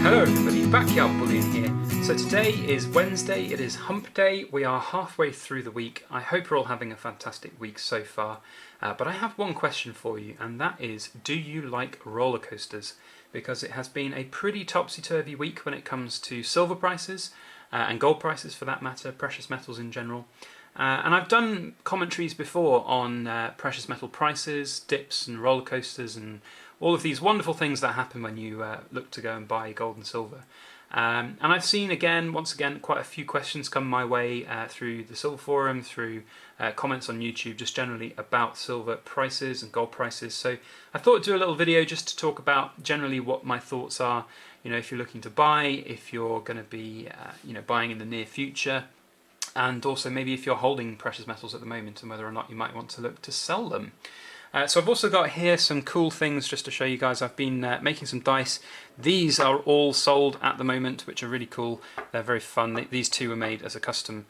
Hello everybody, Backyard Bullion here. So today is Wednesday, it is hump day, we are halfway through the week. I hope you're all having a fantastic week so far. But I have one question for you, and that is, do you like roller coasters? Because it has been a pretty topsy-turvy week when it comes to silver prices, and gold prices for that matter, precious metals in general. And I've done commentaries before on precious metal prices, dips and roller coasters and all of these wonderful things that happen when you look to go and buy gold and silver. And I've seen once again, quite a few questions come my way through the Silver Forum, through comments on YouTube, just generally about silver prices and gold prices. So I thought I'd do a little video just to talk about generally what my thoughts are. You know, if you're looking to buy, if you're going to be, buying in the near future, and also maybe if you're holding precious metals at the moment and whether or not you might want to look to sell them. So I've also got here some cool things just to show you guys. I've been making some dice. These are all sold at the moment, which are really cool. They're very fun. These two were made as a custom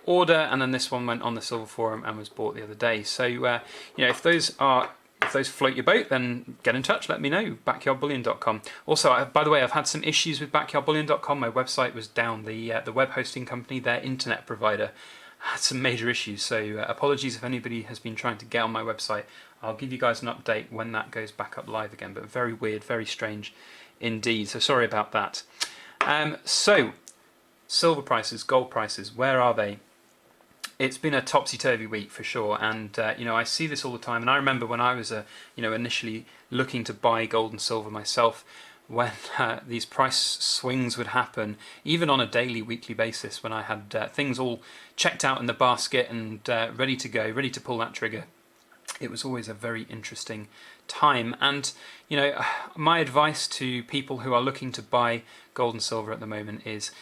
order, and then this one went on the Silver Forum and was bought the other day. So if those float your boat, then get in touch, let me know, backyardbullion.com. Also, by the way, I've had some issues with backyardbullion.com. My website was down. The web hosting company, their internet provider, had some major issues, so apologies if anybody has been trying to get on my website. I'll give you guys an update when that goes back up live again, but very weird, very strange indeed, so sorry about that. So, silver prices, gold prices, where are they? It's been a topsy-turvy week for sure, and I see this all the time. And I remember when I was initially looking to buy gold and silver myself, when these price swings would happen, even on a daily, weekly basis, when I had things all checked out in the basket and ready to go, ready to pull that trigger. It was always a very interesting time. And my advice to people who are looking to buy gold and silver at the moment is,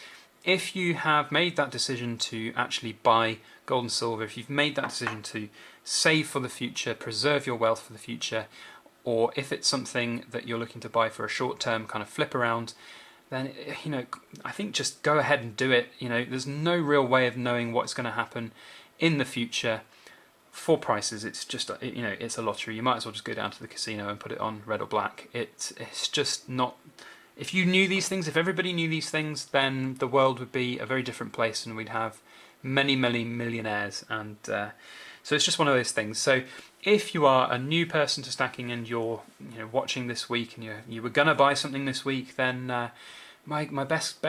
if you have made that decision to actually buy gold and silver, if you've made that decision to save for the future, preserve your wealth for the future, or if it's something that you're looking to buy for a short-term kind of flip around, then I think just go ahead and do it. There's no real way of knowing what's going to happen in the future for prices. It's just it's a lottery. You might as well just go down to the casino and put it on red or black. It's just not. If you knew these things, if everybody knew these things, then the world would be a very different place, and we'd have many, many millionaires. And so it's just one of those things. So if you are a new person to stacking and you're watching this week and you were gonna buy something this week, then my best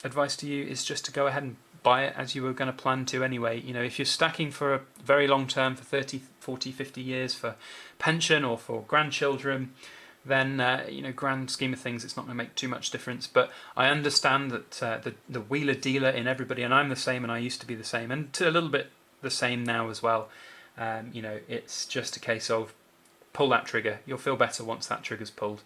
advice to you is just to go ahead and buy it as you were going to plan to anyway. If you're stacking for a very long term, for 30, 40, 50 years, for pension or for grandchildren, then grand scheme of things, it's not going to make too much difference. But I understand that the wheeler dealer in everybody, and I'm the same, and I used to be the same, and to a little bit the same now as well. It's just a case of pull that trigger. You'll feel better once that trigger's pulled.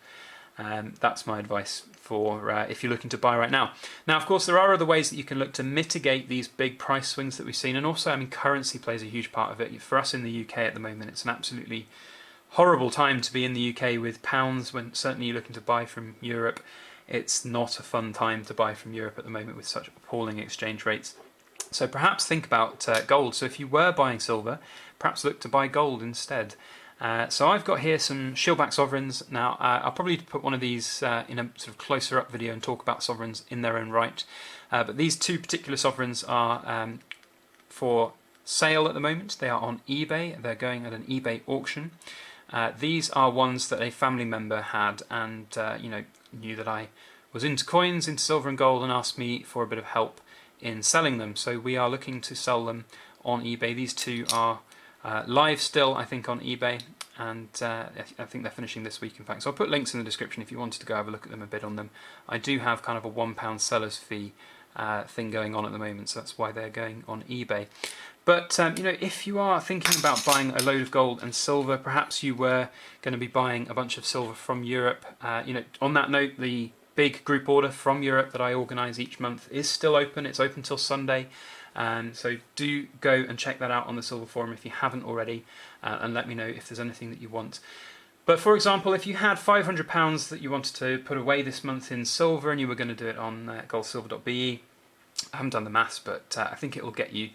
That's my advice for if you're looking to buy right now. Now, of course, there are other ways that you can look to mitigate these big price swings that we've seen, and also, currency plays a huge part of it. For us in the UK at the moment, it's an absolutely horrible time to be in the UK with pounds, when certainly you're looking to buy from Europe. It's not a fun time to buy from Europe at the moment with such appalling exchange rates. So perhaps think about gold. So if you were buying silver, perhaps look to buy gold instead. So I've got here some shieldback sovereigns. Now I'll probably put one of these in a sort of closer up video and talk about sovereigns in their own right. But these two particular sovereigns are for sale at the moment. They are on eBay. They're going at an eBay auction. These are ones that a family member had, and knew that I was into coins, into silver and gold, and asked me for a bit of help in selling them. So we are looking to sell them on eBay. These two are live still, I think, on eBay, and I think they're finishing this week, in fact. So I'll put links in the description if you wanted to go have a look at them, a bid on them. I do have kind of a £1 seller's fee thing going on at the moment, so that's why they're going on eBay. But if you are thinking about buying a load of gold and silver, perhaps you were going to be buying a bunch of silver from Europe. On that note, the big group order from Europe that I organise each month is still open. It's open till Sunday. So do go and check that out on the Silver Forum if you haven't already, and let me know if there's anything that you want. But for example, if you had £500 that you wanted to put away this month in silver and you were going to do it on goldsilver.be, I haven't done the maths, but I think it will get you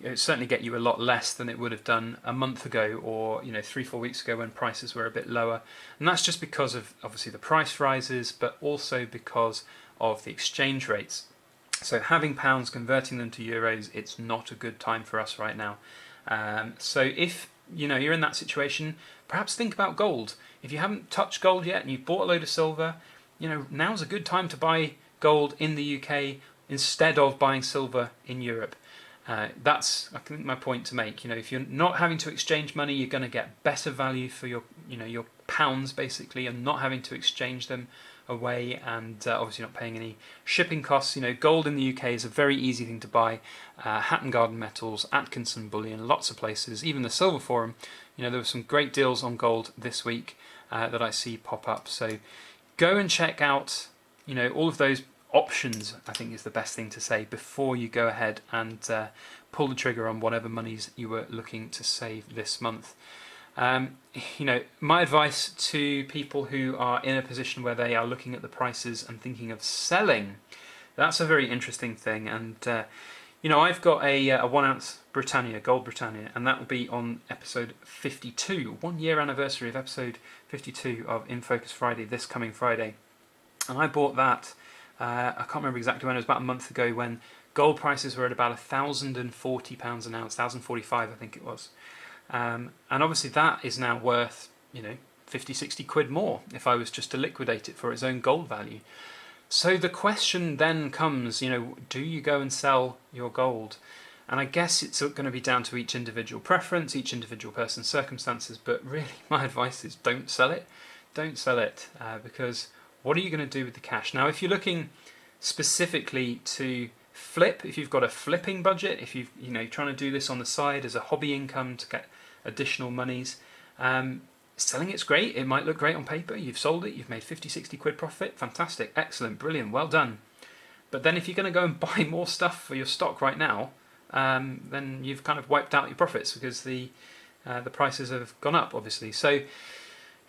it would certainly get you a lot less than it would have done a month ago, or 3-4 weeks ago when prices were a bit lower. And that's just because of obviously the price rises, but also because of the exchange rates. So having pounds, converting them to euros, it's not a good time for us right now. So if you're in that situation, perhaps think about gold. If you haven't touched gold yet and you've bought a load of silver, now's a good time to buy gold in the UK instead of buying silver in Europe. That's, I think, my point to make. If you're not having to exchange money, you're going to get better value for your pounds, basically, and not having to exchange them away, and obviously not paying any shipping costs. Gold in the UK is a very easy thing to buy. Hatton Garden Metals, Atkinson Bullion, lots of places, even the Silver Forum. There were some great deals on gold this week that I see pop up. So go and check out, all of those options, I think, is the best thing to say before you go ahead and pull the trigger on whatever monies you were looking to save this month. My advice to people who are in a position where they are looking at the prices and thinking of selling, that's a very interesting thing. And I've got a 1 ounce Britannia, Gold Britannia, and that will be on episode 52, 1 year anniversary of episode 52 of In Focus Friday, this coming Friday. And I bought that, I can't remember exactly when, it was about a month ago, when gold prices were at about £1,040 an ounce, 1,045 I think it was. And obviously that is now worth, 50, 60 quid more if I was just to liquidate it for its own gold value. So the question then comes, do you go and sell your gold? And I guess it's going to be down to each individual preference, each individual person's circumstances, but really my advice is don't sell it. Don't sell it, because what are you going to do with the cash? Now, if you're looking specifically to flip, if you've got a flipping budget, if you're trying to do this on the side as a hobby income to get additional monies, selling it's great. It might look great on paper. You've sold it, you've made 50, 60 quid profit. Fantastic, excellent, brilliant, well done. But then if you're going to go and buy more stuff for your stock right now, then you've kind of wiped out your profits because the prices have gone up, obviously. So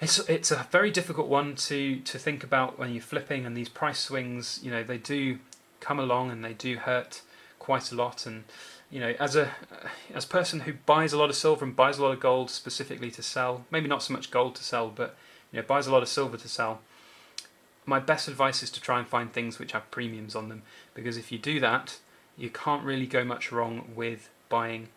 it's a very difficult one to think about when you're flipping, and these price swings, they do come along and they do hurt quite a lot. And as a person who buys a lot of silver and buys a lot of gold specifically to sell, maybe not so much gold to sell, but buys a lot of silver to sell, my best advice is to try and find things which have premiums on them, because if you do that, you can't really go much wrong with buying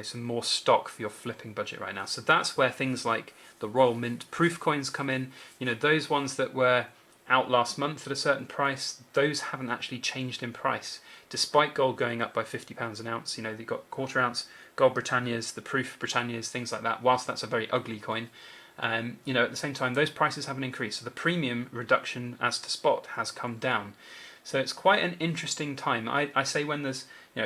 some more stock for your flipping budget right now. So that's where things like the Royal Mint proof coins come in. Those ones that were out last month at a certain price, those haven't actually changed in price, despite gold going up by £50 an ounce. They've got quarter ounce gold Britannias, the proof Britannias, things like that. Whilst that's a very ugly coin, at the same time, those prices haven't increased. So the premium reduction as to spot has come down. So it's quite an interesting time. I say when there's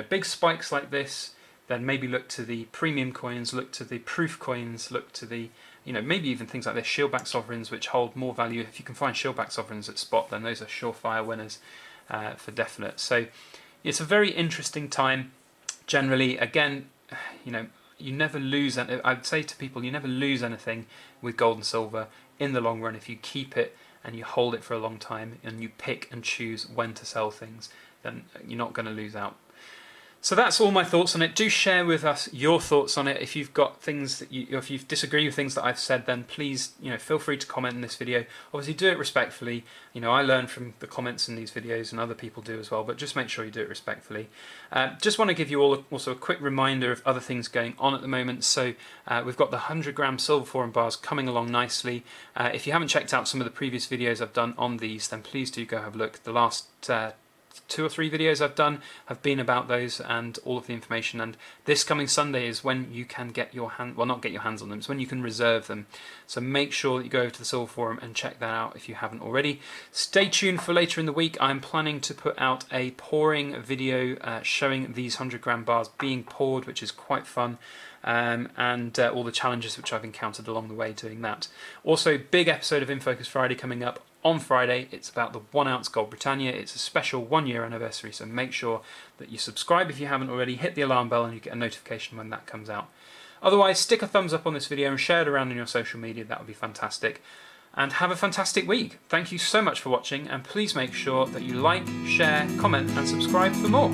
big spikes like this, then maybe look to the premium coins, look to the proof coins, look to the maybe even things like this, shieldback sovereigns, which hold more value. If you can find shieldback sovereigns at spot, then those are surefire winners for definite. So it's a very interesting time. Generally, again, you never lose. I'd say to people, you never lose anything with gold and silver in the long run if you keep it and you hold it for a long time and you pick and choose when to sell things. Then you're not going to lose out. So that's all my thoughts on it. Do share with us your thoughts on it. If you've got things that if you disagree with things that I've said, then please, feel free to comment in this video. Obviously, do it respectfully. I learn from the comments in these videos, and other people do as well. But just make sure you do it respectfully. Just want to give you all also a quick reminder of other things going on at the moment. So we've got the 100-gram Silver Forum bars coming along nicely. If you haven't checked out some of the previous videos I've done on these, then please do go have a look. The last 2 or 3 videos I've done have been about those and all of the information, and this coming Sunday is when you can get your not get your hands on them, it's when you can reserve them. So make sure that you go over to the Silver Forum and check that out if you haven't already. Stay tuned for later in the week. I'm planning to put out a pouring video showing these 100-gram bars being poured, which is quite fun. And all the challenges which I've encountered along the way doing that. Also, big episode of In Focus Friday coming up on Friday. It's about the 1 ounce Gold Britannia. It's a special 1 year anniversary, so make sure that you subscribe if you haven't already, hit the alarm bell and you get a notification when that comes out. Otherwise, stick a thumbs up on this video and share it around on your social media. That would be fantastic. And have a fantastic week. Thank you so much for watching, and please make sure that you like, share, comment and subscribe for more.